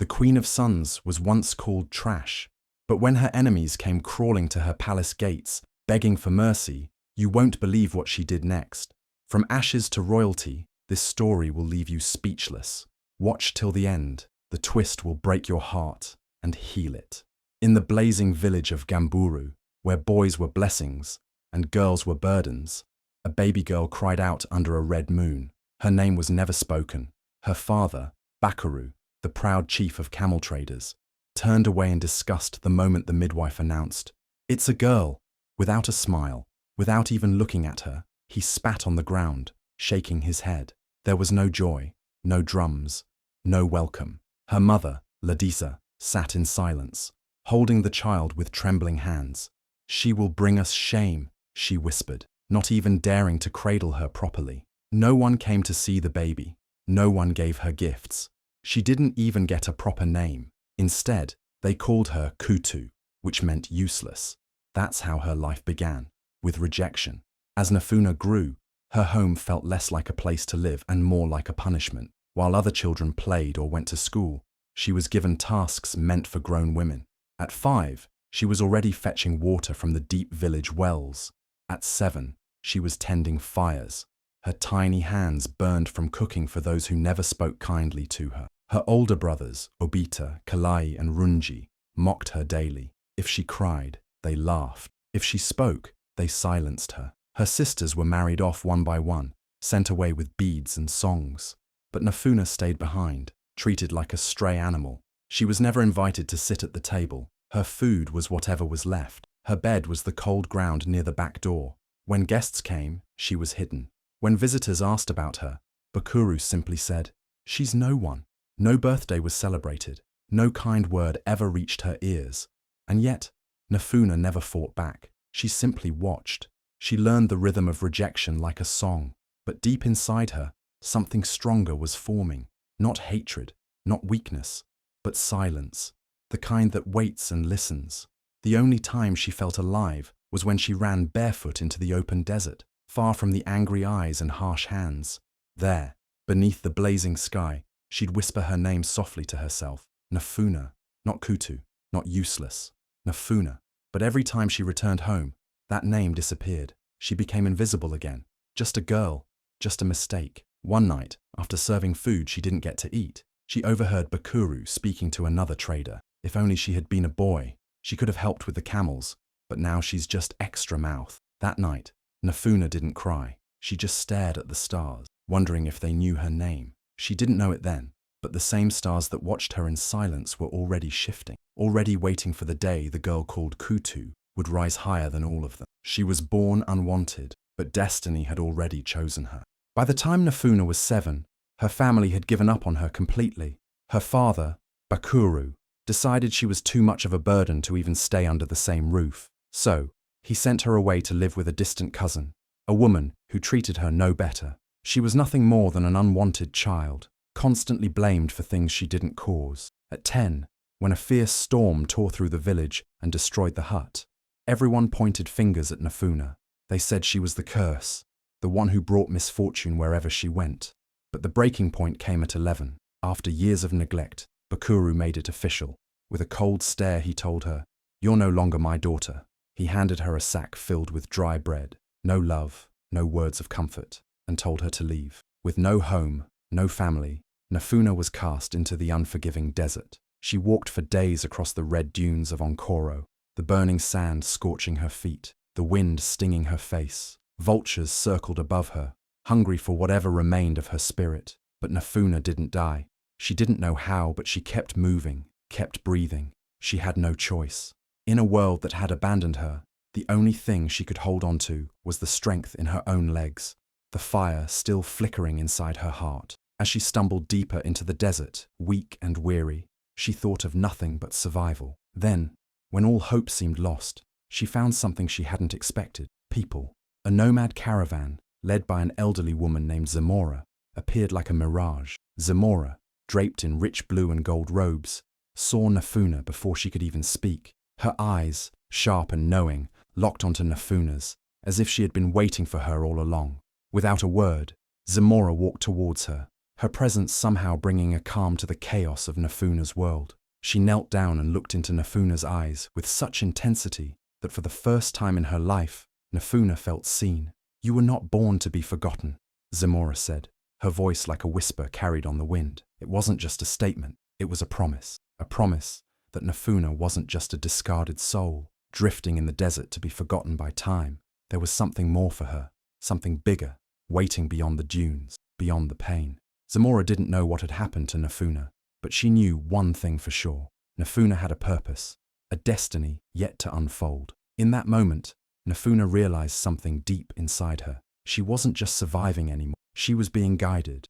The Queen of Suns was once called Trash, but when her enemies came crawling to her palace gates, begging for mercy, you won't believe what she did next. From ashes to royalty, this story will leave you speechless. Watch till the end. The twist will break your heart and heal it. In the blazing village of Gamburu, where boys were blessings and girls were burdens, a baby girl cried out under a red moon. Her name was never spoken. Her father, Bakuru, the proud chief of camel traders, turned away in disgust the moment the midwife announced, "It's a girl." Without a smile, without even looking at her, he spat on the ground, shaking his head. There was no joy, no drums, no welcome. Her mother, Ladisa, sat in silence, holding the child with trembling hands. "She will bring us shame," she whispered, not even daring to cradle her properly. No one came to see the baby. No one gave her gifts. She didn't even get a proper name. Instead, they called her Kutu, which meant useless. That's how her life began, with rejection. As Nafuna grew, her home felt less like a place to live and more like a punishment. While other children played or went to school, she was given tasks meant for grown women. At 5, she was already fetching water from the deep village wells. At 7, she was tending fires. Her tiny hands burned from cooking for those who never spoke kindly to her. Her older brothers, Obita, Kalai, and Runji, mocked her daily. If she cried, they laughed. If she spoke, they silenced her. Her sisters were married off one by one, sent away with beads and songs. But Nafuna stayed behind, treated like a stray animal. She was never invited to sit at the table. Her food was whatever was left. Her bed was the cold ground near the back door. When guests came, she was hidden. When visitors asked about her, Bakuru simply said, "She's no one." No birthday was celebrated. No kind word ever reached her ears. And yet, Nafuna never fought back. She simply watched. She learned the rhythm of rejection like a song. But deep inside her, something stronger was forming. Not hatred, not weakness, but silence. The kind that waits and listens. The only time she felt alive was when she ran barefoot into the open desert, far from the angry eyes and harsh hands. There, beneath the blazing sky, she'd whisper her name softly to herself. Nafuna, not Kutu, not useless. Nafuna. But every time she returned home, that name disappeared. She became invisible again. Just a girl, just a mistake. One night, after serving food she didn't get to eat, she overheard Bakuru speaking to another trader. If only she had been a boy, she could have helped with the camels, but now she's just extra mouth. That night, Nafuna didn't cry. She just stared at the stars, wondering if they knew her name. She didn't know it then, but the same stars that watched her in silence were already shifting, already waiting for the day the girl called Kutu would rise higher than all of them. She was born unwanted, but destiny had already chosen her. By the time Nafuna was 7, her family had given up on her completely. Her father, Bakuru, decided she was too much of a burden to even stay under the same roof. So, he sent her away to live with a distant cousin, a woman who treated her no better. She was nothing more than an unwanted child, constantly blamed for things she didn't cause. At 10, when a fierce storm tore through the village and destroyed the hut, everyone pointed fingers at Nafuna. They said she was the curse, the one who brought misfortune wherever she went. But the breaking point came at 11. After years of neglect, Bakuru made it official. With a cold stare he told her, "You're no longer my daughter." He handed her a sack filled with dry bread, no love, no words of comfort, and told her to leave. With no home, no family, Nafuna was cast into the unforgiving desert. She walked for days across the red dunes of Onkoro, the burning sand scorching her feet, the wind stinging her face. Vultures circled above her, hungry for whatever remained of her spirit. But Nafuna didn't die. She didn't know how, but she kept moving, kept breathing. She had no choice. In a world that had abandoned her, the only thing she could hold on to was the strength in her own legs, the fire still flickering inside her heart. As she stumbled deeper into the desert, weak and weary, she thought of nothing but survival. Then, when all hope seemed lost, she found something she hadn't expected: people. A nomad caravan, led by an elderly woman named Zamora, appeared like a mirage. Zamora, draped in rich blue and gold robes, saw Nafuna before she could even speak. Her eyes, sharp and knowing, locked onto Nafuna's, as if she had been waiting for her all along. Without a word, Zamora walked towards her, her presence somehow bringing a calm to the chaos of Nafuna's world. She knelt down and looked into Nafuna's eyes with such intensity that for the first time in her life, Nafuna felt seen. "You were not born to be forgotten," Zamora said, her voice like a whisper carried on the wind. It wasn't just a statement, it was a promise that Nafuna wasn't just a discarded soul, drifting in the desert to be forgotten by time. There was something more for her, something bigger, waiting beyond the dunes, beyond the pain. Zamora didn't know what had happened to Nafuna, but she knew one thing for sure. Nafuna had a purpose, a destiny yet to unfold. In that moment, Nafuna realized something deep inside her. She wasn't just surviving anymore. She was being guided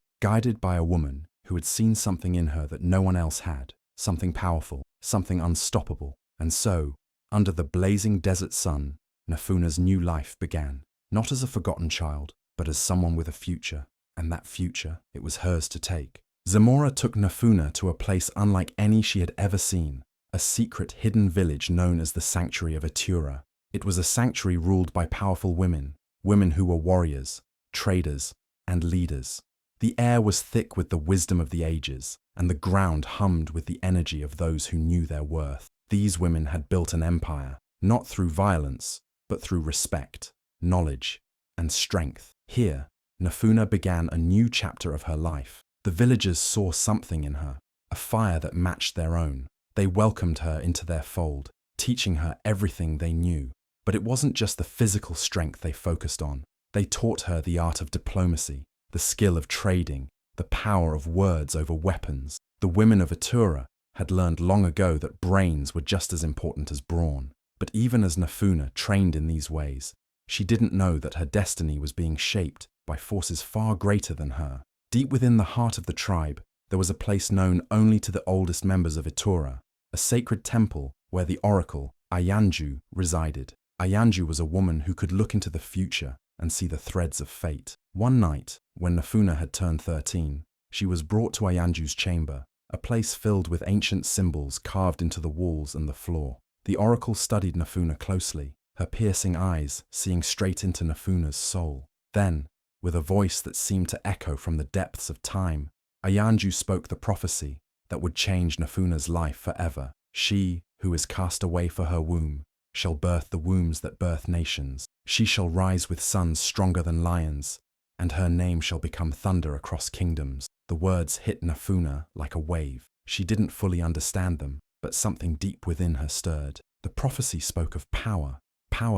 by a woman who had seen something in her that no one else had, something powerful, something unstoppable. And so, under the blazing desert sun, Nafuna's new life began, not as a forgotten child, but as someone with a future. And that future, it was hers to take. Zamora took Nafuna to a place unlike any she had ever seen, a secret hidden village known as the Sanctuary of Atura. It was a sanctuary ruled by powerful women who were warriors, traders, and leaders. The air was thick with the wisdom of the ages, and the ground hummed with the energy of those who knew their worth. These women had built an empire, not through violence, but through respect, knowledge, and strength. Here, Nafuna began a new chapter of her life. The villagers saw something in her, a fire that matched their own. They welcomed her into their fold, teaching her everything they knew. But it wasn't just the physical strength they focused on. They taught her the art of diplomacy, the skill of trading, the power of words over weapons. The women of Atura had learned long ago that brains were just as important as brawn. But even as Nafuna trained in these ways, she didn't know that her destiny was being shaped by forces far greater than her. Deep within the heart of the tribe, there was a place known only to the oldest members of Atura, a sacred temple where the oracle, Ayanju, resided. Ayanju was a woman who could look into the future and see the threads of fate. One night, when Nafuna had turned 13, she was brought to Ayanju's chamber, a place filled with ancient symbols carved into the walls and the floor. The oracle studied Nafuna closely, her piercing eyes seeing straight into Nafuna's soul. Then, with a voice that seemed to echo from the depths of time, Ayanju spoke the prophecy that would change Nafuna's life forever. She, who is cast away for her womb, shall birth the wombs that birth nations. She shall rise with sons stronger than lions, and her name shall become thunder across kingdoms. The words hit Nafuna like a wave. She didn't fully understand them, but something deep within her stirred. The prophecy spoke of power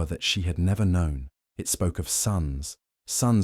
that she had never known. It spoke of sons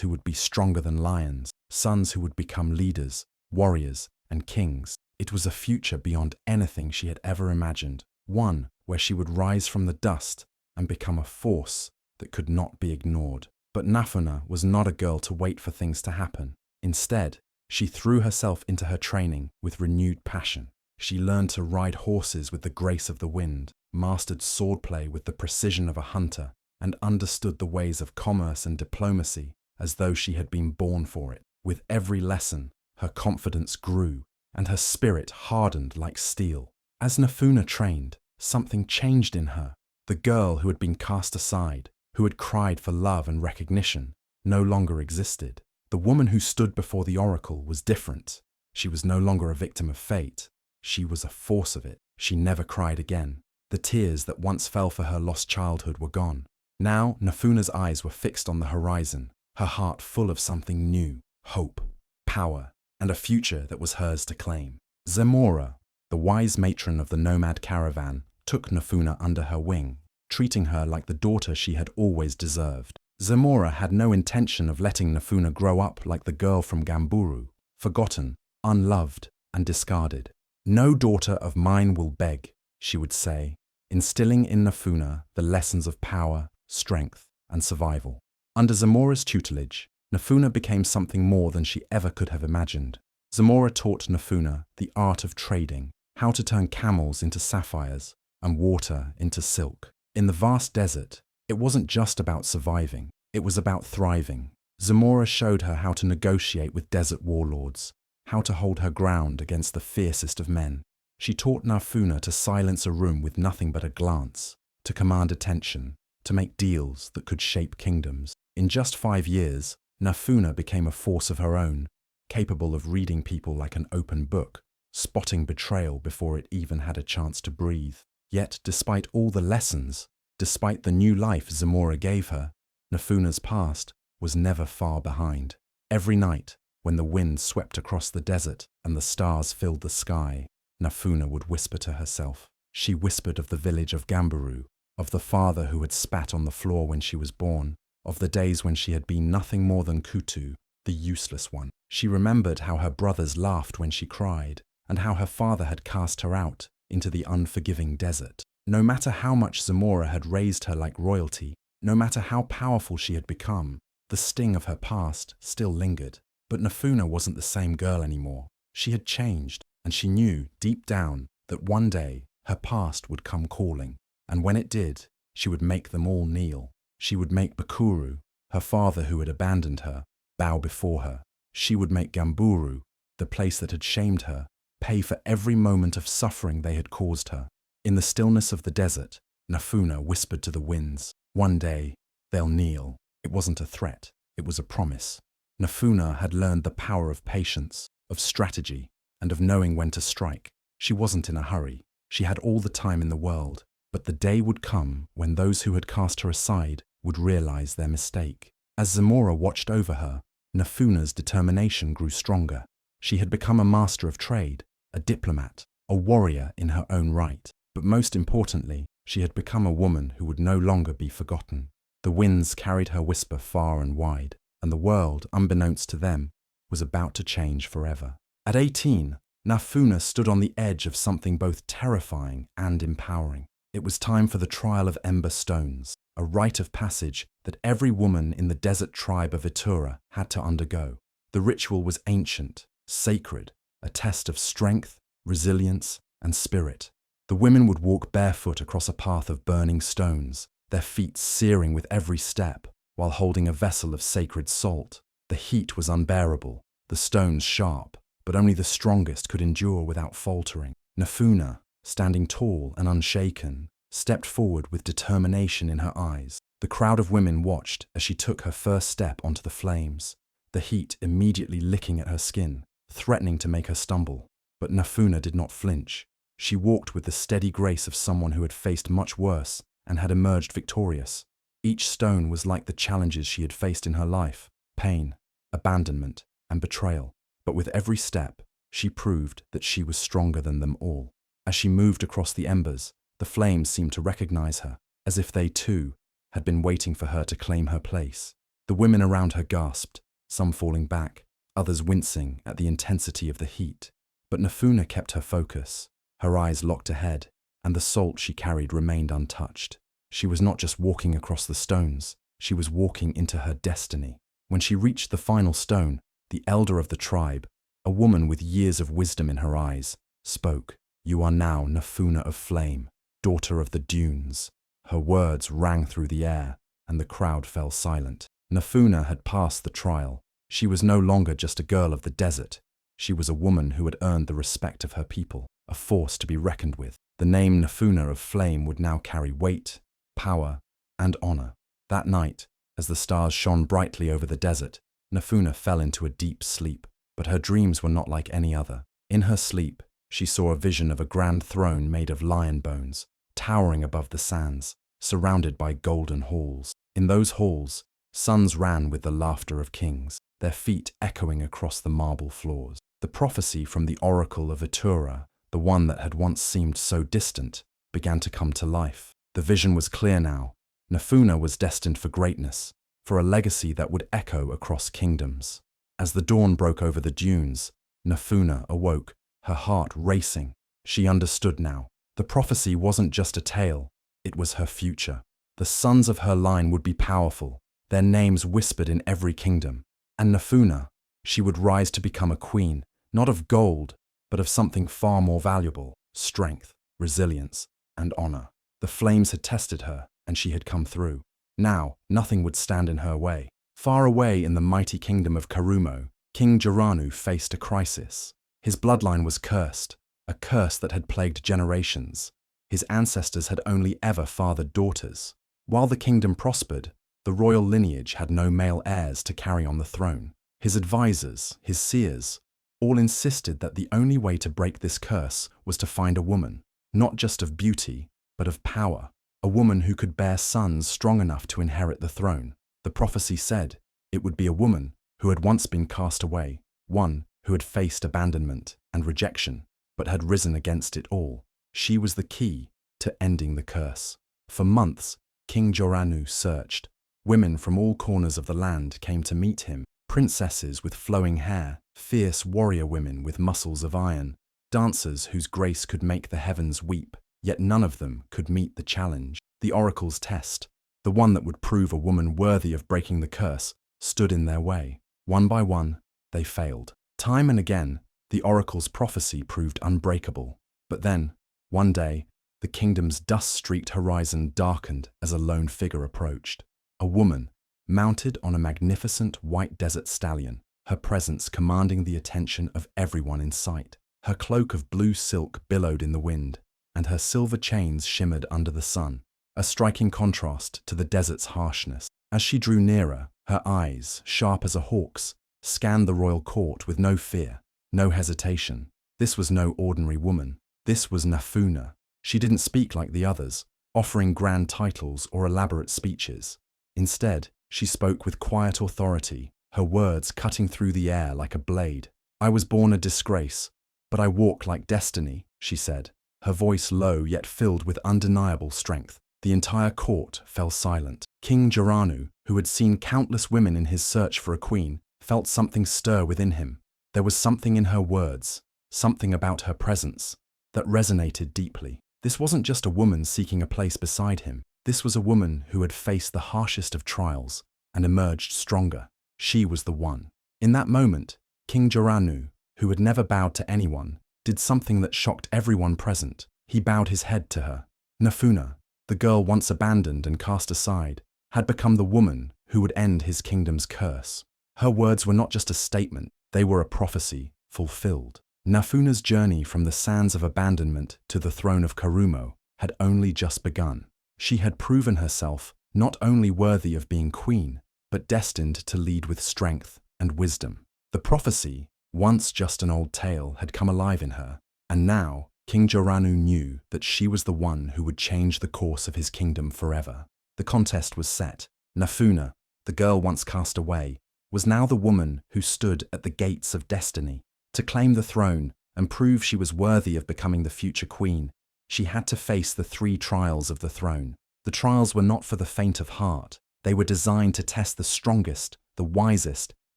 who would be stronger than lions, sons who would become leaders, warriors, and kings. It was a future beyond anything she had ever imagined, one where she would rise from the dust and become a force that could not be ignored. But Nafuna was not a girl to wait for things to happen. Instead, she threw herself into her training with renewed passion. She learned to ride horses with the grace of the wind, mastered swordplay with the precision of a hunter, and understood the ways of commerce and diplomacy as though she had been born for it. With every lesson, her confidence grew, and her spirit hardened like steel. As Nafuna trained, something changed in her. The girl who had been cast aside, who had cried for love and recognition, no longer existed. The woman who stood before the oracle was different. She was no longer a victim of fate. She was a force of it. She never cried again. The tears that once fell for her lost childhood were gone. Now, Nafuna's eyes were fixed on the horizon, her heart full of something new, hope, power, and a future that was hers to claim. Zamora, the wise matron of the nomad caravan, took Nafuna under her wing, treating her like the daughter she had always deserved. Zamora had no intention of letting Nafuna grow up like the girl from Gamburu, forgotten, unloved, and discarded. "No daughter of mine will beg," she would say, instilling in Nafuna the lessons of power, strength, and survival. Under Zamora's tutelage, Nafuna became something more than she ever could have imagined. Zamora taught Nafuna the art of trading, how to turn camels into sapphires and water into silk. In the vast desert, it wasn't just about surviving, it was about thriving. Zamora showed her how to negotiate with desert warlords, how to hold her ground against the fiercest of men. She taught Nafuna to silence a room with nothing but a glance, to command attention, to make deals that could shape kingdoms. In just 5 years, Nafuna became a force of her own, capable of reading people like an open book, spotting betrayal before it even had a chance to breathe. Yet, despite all the lessons, despite the new life Zamora gave her, Nafuna's past was never far behind. Every night, when the wind swept across the desert and the stars filled the sky, Nafuna would whisper to herself. She whispered of the village of Gamburu, of the father who had spat on the floor when she was born, of the days when she had been nothing more than Kutu, the useless one. She remembered how her brothers laughed when she cried, and how her father had cast her out into the unforgiving desert. No matter how much Zamora had raised her like royalty, no matter how powerful she had become, the sting of her past still lingered. But Nafuna wasn't the same girl anymore. She had changed, and she knew, deep down, that one day her past would come calling, and when it did, she would make them all kneel. She would make Bakuru, her father who had abandoned her, bow before her. She would make Gamburu, the place that had shamed her, pay for every moment of suffering they had caused her. In the stillness of the desert, Nafuna whispered to the winds, "One day, they'll kneel." It wasn't a threat, it was a promise. Nafuna had learned the power of patience, of strategy, and of knowing when to strike. She wasn't in a hurry. She had all the time in the world, but the day would come when those who had cast her aside would realize their mistake. As Zamora watched over her, Nafuna's determination grew stronger. She had become a master of trade, a diplomat, a warrior in her own right. But most importantly, she had become a woman who would no longer be forgotten. The winds carried her whisper far and wide, and the world, unbeknownst to them, was about to change forever. At 18, Nafuna stood on the edge of something both terrifying and empowering. It was time for the trial of Ember Stones, a rite of passage that every woman in the desert tribe of Itura had to undergo. The ritual was ancient, sacred, a test of strength, resilience, and spirit. The women would walk barefoot across a path of burning stones, their feet searing with every step, while holding a vessel of sacred salt. The heat was unbearable, the stones sharp, but only the strongest could endure without faltering. Nafuna, standing tall and unshaken, stepped forward with determination in her eyes. The crowd of women watched as she took her first step onto the flames, the heat immediately licking at her skin, threatening to make her stumble. But Nafuna did not flinch. She walked with the steady grace of someone who had faced much worse and had emerged victorious. Each stone was like the challenges she had faced in her life: pain, abandonment, and betrayal. But with every step, she proved that she was stronger than them all. As she moved across the embers, the flames seemed to recognize her, as if they too had been waiting for her to claim her place. The women around her gasped, some falling back, others wincing at the intensity of the heat. But Nafuna kept her focus, her eyes locked ahead, and the salt she carried remained untouched. She was not just walking across the stones, she was walking into her destiny. When she reached the final stone, the elder of the tribe, a woman with years of wisdom in her eyes, spoke. "You are now Nafuna of Flame, daughter of the dunes." Her words rang through the air, and the crowd fell silent. Nafuna had passed the trial. She was no longer just a girl of the desert. She was a woman who had earned the respect of her people, a force to be reckoned with. The name Nafuna of Flame would now carry weight, power, and honor. That night, as the stars shone brightly over the desert, Nafuna fell into a deep sleep, but her dreams were not like any other. In her sleep, she saw a vision of a grand throne made of lion bones, towering above the sands, surrounded by golden halls. In those halls, sons ran with the laughter of kings, their feet echoing across the marble floors. The prophecy from the oracle of Itura, the one that had once seemed so distant, began to come to life. The vision was clear now. Nafuna was destined for greatness, for a legacy that would echo across kingdoms. As the dawn broke over the dunes, Nafuna awoke, her heart racing. She understood now. The prophecy wasn't just a tale, it was her future. The sons of her line would be powerful, their names whispered in every kingdom. And Nafuna, she would rise to become a queen, not of gold, but of something far more valuable: strength, resilience, and honor. The flames had tested her, and she had come through. Now, nothing would stand in her way. Far away in the mighty kingdom of Karumo, King Jiranu faced a crisis. His bloodline was cursed, a curse that had plagued generations. His ancestors had only ever fathered daughters. While the kingdom prospered, the royal lineage had no male heirs to carry on the throne. His advisors, his seers, all insisted that the only way to break this curse was to find a woman, not just of beauty, but of power, a woman who could bear sons strong enough to inherit the throne. The prophecy said it would be a woman who had once been cast away, one who had faced abandonment and rejection, but had risen against it all. She was the key to ending the curse. For months, King Joranu searched. Women from all corners of the land came to meet him, princesses with flowing hair, fierce warrior women with muscles of iron, dancers whose grace could make the heavens weep, yet none of them could meet the challenge. The oracle's test, the one that would prove a woman worthy of breaking the curse, stood in their way. One by one, they failed. Time and again, the oracle's prophecy proved unbreakable. But then, one day, the kingdom's dust-streaked horizon darkened as a lone figure approached. A woman, mounted on a magnificent white desert stallion, her presence commanding the attention of everyone in sight. Her cloak of blue silk billowed in the wind, and her silver chains shimmered under the sun, a striking contrast to the desert's harshness. As she drew nearer, her eyes, sharp as a hawk's, scanned the royal court with no fear, no hesitation. This was no ordinary woman. This was Nafuna. She didn't speak like the others, offering grand titles or elaborate speeches. Instead, she spoke with quiet authority, her words cutting through the air like a blade. "I was born a disgrace, but I walk like destiny," she said, her voice low yet filled with undeniable strength. The entire court fell silent. King Joranu, who had seen countless women in his search for a queen, felt something stir within him. There was something in her words, something about her presence, that resonated deeply. This wasn't just a woman seeking a place beside him. This was a woman who had faced the harshest of trials and emerged stronger. She was the one. In that moment, King Joranu, who had never bowed to anyone, did something that shocked everyone present. He bowed his head to her. Nafuna, the girl once abandoned and cast aside, had become the woman who would end his kingdom's curse. Her words were not just a statement, they were a prophecy fulfilled. Nafuna's journey from the sands of abandonment to the throne of Karumo had only just begun. She had proven herself not only worthy of being queen, but destined to lead with strength and wisdom. The prophecy, once just an old tale, had come alive in her, and now King Joranu knew that she was the one who would change the course of his kingdom forever. The contest was set. Nafuna, the girl once cast away, was now the woman who stood at the gates of destiny. To claim the throne and prove she was worthy of becoming the future queen, she had to face the 3 trials of the throne. The trials were not for the faint of heart. They were designed to test the strongest, the wisest,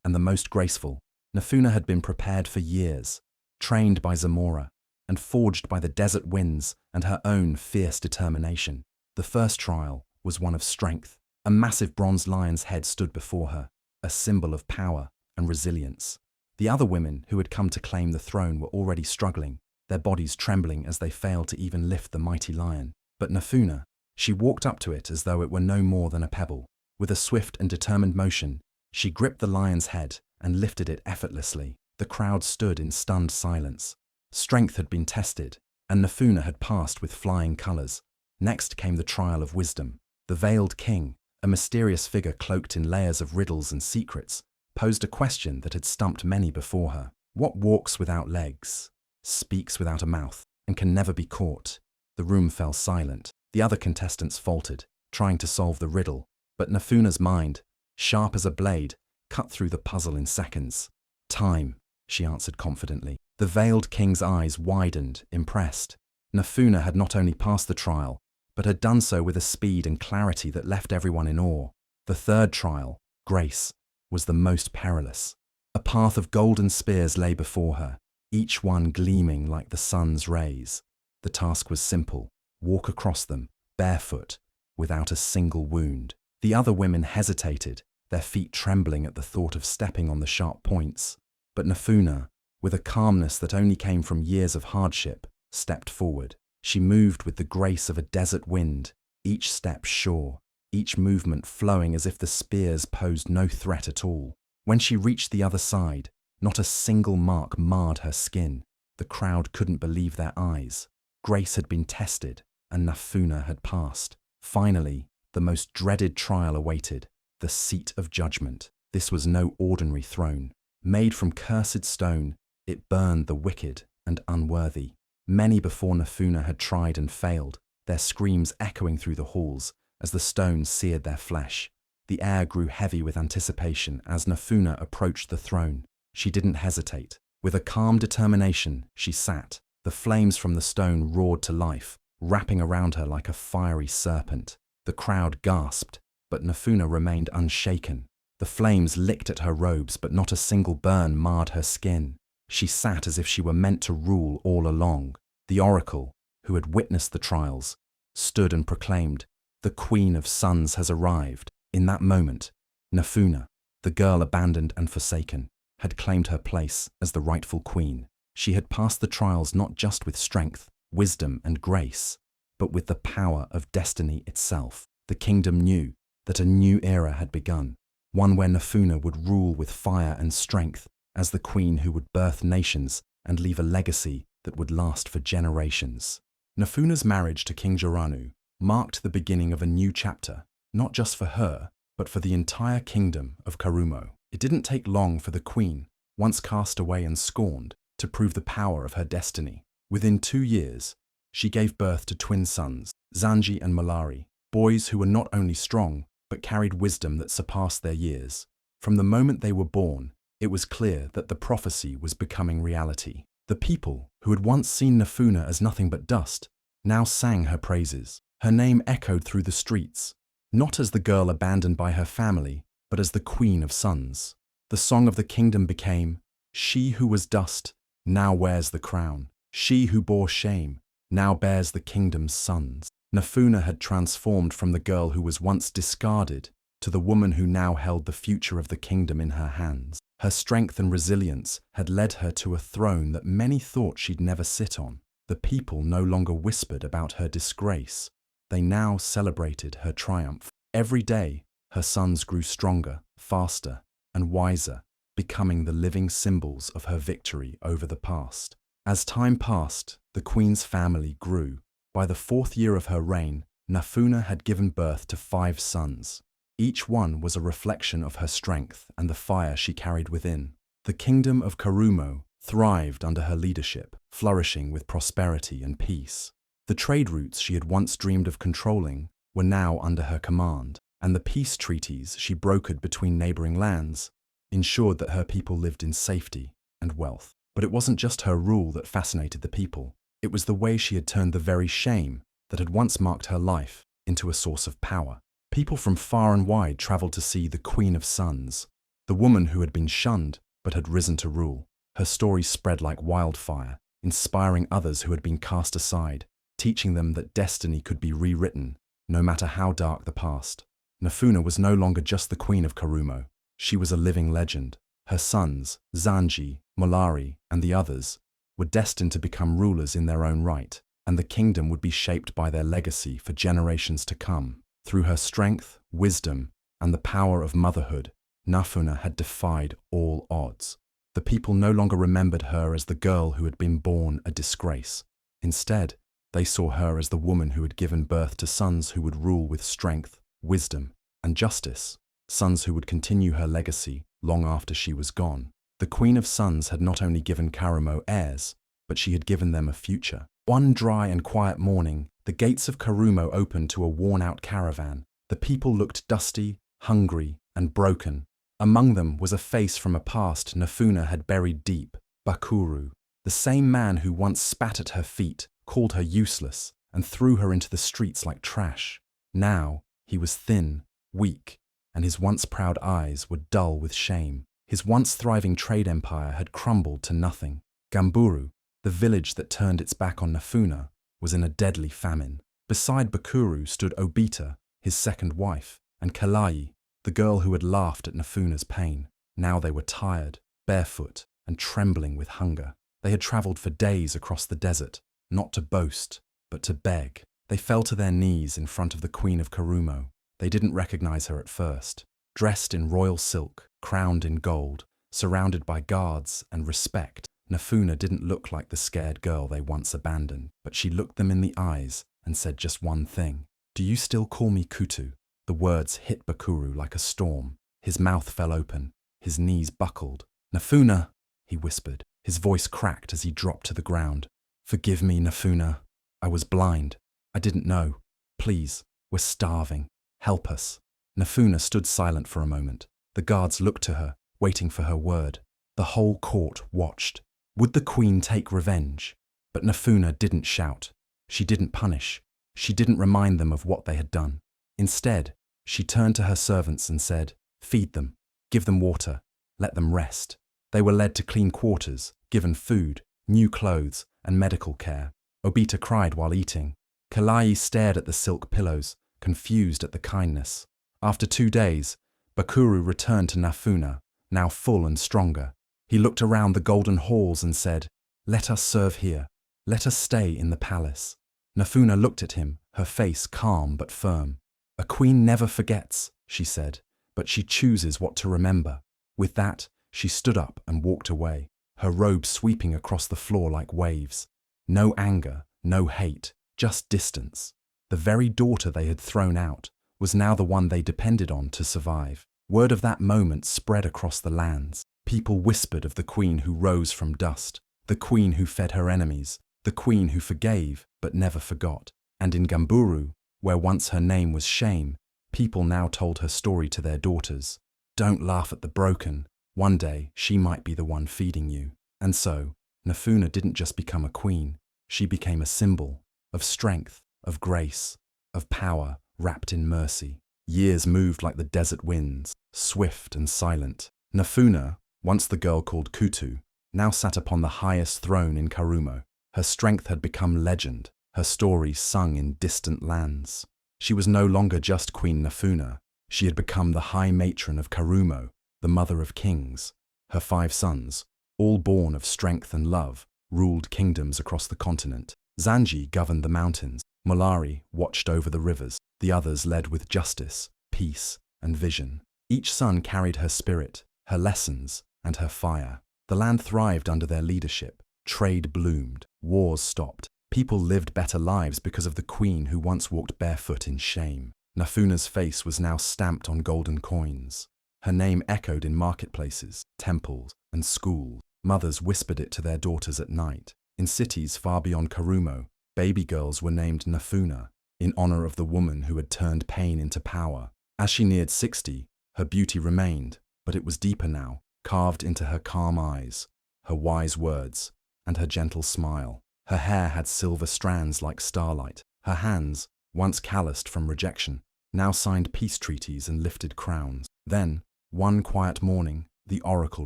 and the most graceful. Nafuna had been prepared for years, trained by Zamora, and forged by the desert winds and her own fierce determination. The first trial was one of strength. A massive bronze lion's head stood before her, a symbol of power and resilience. The other women who had come to claim the throne were already struggling, their bodies trembling as they failed to even lift the mighty lion. But Nafuna, she walked up to it as though it were no more than a pebble. With a swift and determined motion, she gripped the lion's head and lifted it effortlessly. The crowd stood in stunned silence. Strength had been tested, and Nafuna had passed with flying colors. Next came the trial of wisdom. The veiled king, a mysterious figure cloaked in layers of riddles and secrets, posed a question that had stumped many before her. What walks without legs, speaks without a mouth, and can never be caught? The room fell silent. The other contestants faltered, trying to solve the riddle, but Nafuna's mind, sharp as a blade, cut through the puzzle in seconds. "Time," she answered confidently. The veiled king's eyes widened, impressed. Nafuna had not only passed the trial, but had done so with a speed and clarity that left everyone in awe. The third trial, grace, was the most perilous. A path of golden spears lay before her, each one gleaming like the sun's rays. The task was simple: walk across them, barefoot, without a single wound. The other women hesitated, their feet trembling at the thought of stepping on the sharp points. But Nafuna, with a calmness that only came from years of hardship, stepped forward. She moved with the grace of a desert wind, each step sure, each movement flowing as if the spears posed no threat at all. When she reached the other side, not a single mark marred her skin. The crowd couldn't believe their eyes. Grace had been tested, and Nafuna had passed. Finally, the most dreaded trial awaited, the seat of judgment. This was no ordinary throne. Made from cursed stone, it burned the wicked and unworthy. Many before Nafuna had tried and failed, their screams echoing through the halls as the stones seared their flesh. The air grew heavy with anticipation as Nafuna approached the throne. She didn't hesitate. With a calm determination, she sat. The flames from the stone roared to life, wrapping around her like a fiery serpent. The crowd gasped, but Nafuna remained unshaken. The flames licked at her robes, but not a single burn marred her skin. She sat as if she were meant to rule all along. The oracle, who had witnessed the trials, stood and proclaimed, "The Queen of Suns has arrived." In that moment, Nafuna, the girl abandoned and forsaken, had claimed her place as the rightful queen. She had passed the trials not just with strength, wisdom, and grace, but with the power of destiny itself. The kingdom knew that a new era had begun, one where Nafuna would rule with fire and strength as the queen who would birth nations and leave a legacy that would last for generations. Nafuna's marriage to King Jaranu marked the beginning of a new chapter, not just for her, but for the entire kingdom of Karumo. It didn't take long for the queen, once cast away and scorned, to prove the power of her destiny. Within 2 years, she gave birth to twin sons, Zanji and Malari, boys who were not only strong, but carried wisdom that surpassed their years. From the moment they were born, it was clear that the prophecy was becoming reality. The people, who had once seen Nafuna as nothing but dust, now sang her praises. Her name echoed through the streets, not as the girl abandoned by her family, but as the Queen of Suns. The song of the kingdom became, "She who was dust now wears the crown. She who bore shame now bears the kingdom's sons." Nafuna had transformed from the girl who was once discarded to the woman who now held the future of the kingdom in her hands. Her strength and resilience had led her to a throne that many thought she'd never sit on. The people no longer whispered about her disgrace. They now celebrated her triumph. Every day, her sons grew stronger, faster, and wiser, becoming the living symbols of her victory over the past. As time passed, the queen's family grew. By the 4th year of her reign, Nafuna had given birth to 5 sons. Each one was a reflection of her strength and the fire she carried within. The kingdom of Karumo thrived under her leadership, flourishing with prosperity and peace. The trade routes she had once dreamed of controlling were now under her command, and the peace treaties she brokered between neighboring lands ensured that her people lived in safety and wealth. But it wasn't just her rule that fascinated the people. It was the way she had turned the very shame that had once marked her life into a source of power. People from far and wide traveled to see the Queen of Suns, the woman who had been shunned but had risen to rule. Her story spread like wildfire, inspiring others who had been cast aside, teaching them that destiny could be rewritten, no matter how dark the past. Nafuna was no longer just the Queen of Karumo. She was a living legend. Her sons, Zanji, Molari, and the others, were destined to become rulers in their own right, and the kingdom would be shaped by their legacy for generations to come. Through her strength, wisdom, and the power of motherhood, Nafuna had defied all odds. The people no longer remembered her as the girl who had been born a disgrace. Instead, they saw her as the woman who had given birth to sons who would rule with strength, wisdom, and justice, sons who would continue her legacy long after she was gone. The Queen of Suns had not only given Karumo heirs, but she had given them a future. One dry and quiet morning, the gates of Karumo opened to a worn-out caravan. The people looked dusty, hungry, and broken. Among them was a face from a past Nafuna had buried deep, Bakuru, the same man who once spat at her feet, called her useless, and threw her into the streets like trash. Now, he was thin, weak, and his once proud eyes were dull with shame. His once thriving trade empire had crumbled to nothing. Gamburu, the village that turned its back on Nafuna, was in a deadly famine. Beside Bakuru stood Obita, his second wife, and Kalai, the girl who had laughed at Nafuna's pain. Now they were tired, barefoot, and trembling with hunger. They had traveled for days across the desert, not to boast, but to beg. They fell to their knees in front of the Queen of Karumo. They didn't recognize her at first. Dressed in royal silk, crowned in gold, surrounded by guards and respect, Nafuna didn't look like the scared girl they once abandoned, but she looked them in the eyes and said just one thing. "Do you still call me Kutu?" The words hit Bakuru like a storm. His mouth fell open, his knees buckled. "Nafuna," he whispered. His voice cracked as he dropped to the ground. "Forgive me, Nafuna. I was blind. I didn't know. Please, we're starving. Help us." Nafuna stood silent for a moment. The guards looked to her, waiting for her word. The whole court watched. Would the queen take revenge? But Nafuna didn't shout. She didn't punish. She didn't remind them of what they had done. Instead, she turned to her servants and said, "Feed them, give them water, let them rest." They were led to clean quarters, given food, new clothes, and medical care. Obita cried while eating. Kalai stared at the silk pillows, confused at the kindness. After 2 days, Bakuru returned to Nafuna, now full and stronger. He looked around the golden halls and said, "Let us serve here. Let us stay in the palace." Nafuna looked at him, her face calm but firm. "A queen never forgets," she said, "but she chooses what to remember." With that, she stood up and walked away, her robe sweeping across the floor like waves. No anger, no hate, just distance. The very daughter they had thrown out was now the one they depended on to survive. Word of that moment spread across the lands. People whispered of the queen who rose from dust, the queen who fed her enemies, the queen who forgave but never forgot. And in Gamburu, where once her name was shame, people now told her story to their daughters. "Don't laugh at the broken. One day she might be the one feeding you." And so, Nafuna didn't just become a queen. She became a symbol of strength, of grace, of power wrapped in mercy. Years moved like the desert winds, swift and silent. Nafuna, once the girl called Kutu, now sat upon the highest throne in Karumo. Her strength had become legend, her story sung in distant lands. She was no longer just Queen Nafuna. She had become the high matron of Karumo, the mother of kings. Her 5 sons, all born of strength and love, ruled kingdoms across the continent. Zanji governed the mountains. Molari watched over the rivers. The others led with justice, peace, and vision. Each son carried her spirit, her lessons, and her fire. The land thrived under their leadership. Trade bloomed. Wars stopped. People lived better lives because of the queen who once walked barefoot in shame. Nafuna's face was now stamped on golden coins. Her name echoed in marketplaces, temples, and schools. Mothers whispered it to their daughters at night. In cities far beyond Karumo, baby girls were named Nafuna, in honor of the woman who had turned pain into power. As she neared 60, her beauty remained, but it was deeper now, carved into her calm eyes, her wise words, and her gentle smile. Her hair had silver strands like starlight. Her hands, once calloused from rejection, now signed peace treaties and lifted crowns. Then, one quiet morning, the oracle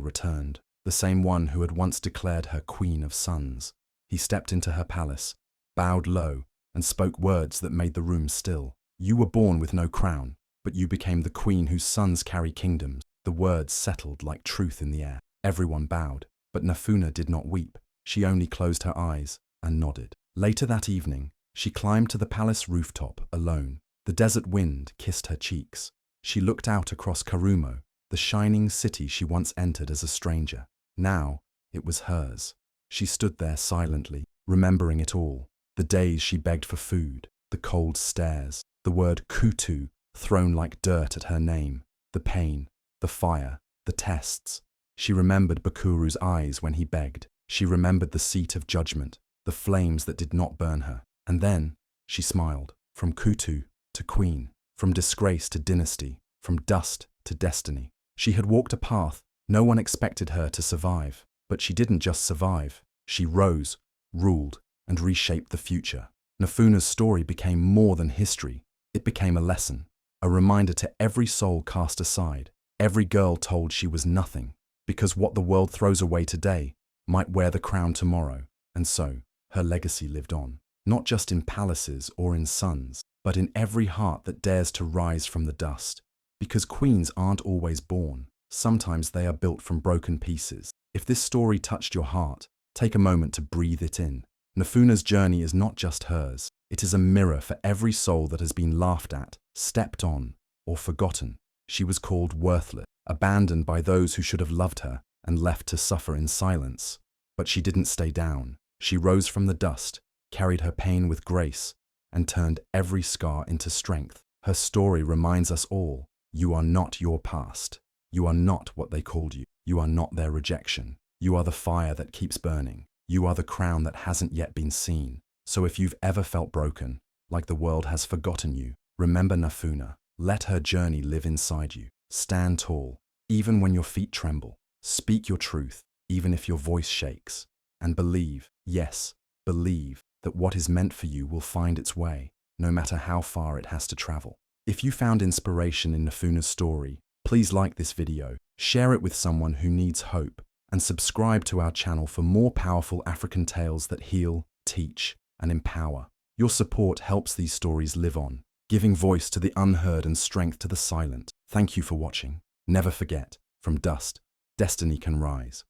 returned, the same one who had once declared her queen of sons. He stepped into her palace, bowed low, and spoke words that made the room still. "You were born with no crown, but you became the queen whose sons carry kingdoms." The words settled like truth in the air. Everyone bowed, but Nafuna did not weep. She only closed her eyes and nodded. Later that evening, she climbed to the palace rooftop alone. The desert wind kissed her cheeks. She looked out across Karumo, the shining city she once entered as a stranger. Now, it was hers. She stood there silently, remembering it all. The days she begged for food, the cold stares, the word Kutu thrown like dirt at her name, the pain, the fire, the tests. She remembered Bakuru's eyes when he begged. She remembered the seat of judgment, the flames that did not burn her. And then, she smiled. From Kutu to queen, from disgrace to dynasty, from dust to destiny. She had walked a path no one expected her to survive. But she didn't just survive. She rose, ruled, and reshaped the future. Nafuna's story became more than history. It became a lesson, a reminder to every soul cast aside, every girl told she was nothing, because what the world throws away today might wear the crown tomorrow. And so, her legacy lived on, not just in palaces or in sons, but in every heart that dares to rise from the dust. Because queens aren't always born. Sometimes they are built from broken pieces. If this story touched your heart, take a moment to breathe it in. Nafuna's journey is not just hers. It is a mirror for every soul that has been laughed at, stepped on, or forgotten. She was called worthless, abandoned by those who should have loved her, and left to suffer in silence. But she didn't stay down. She rose from the dust, carried her pain with grace, and turned every scar into strength. Her story reminds us all, you are not your past. You are not what they called you. You are not their rejection. You are the fire that keeps burning. You are the crown that hasn't yet been seen. So if you've ever felt broken, like the world has forgotten you, remember Nafuna. Let her journey live inside you. Stand tall, even when your feet tremble. Speak your truth, even if your voice shakes. And believe, yes, believe, that what is meant for you will find its way, no matter how far it has to travel. If you found inspiration in Nafuna's story, please like this video, share it with someone who needs hope, and subscribe to our channel for more powerful African tales that heal, teach, and empower. Your support helps these stories live on, giving voice to the unheard and strength to the silent. Thank you for watching. Never forget, from dust, destiny can rise.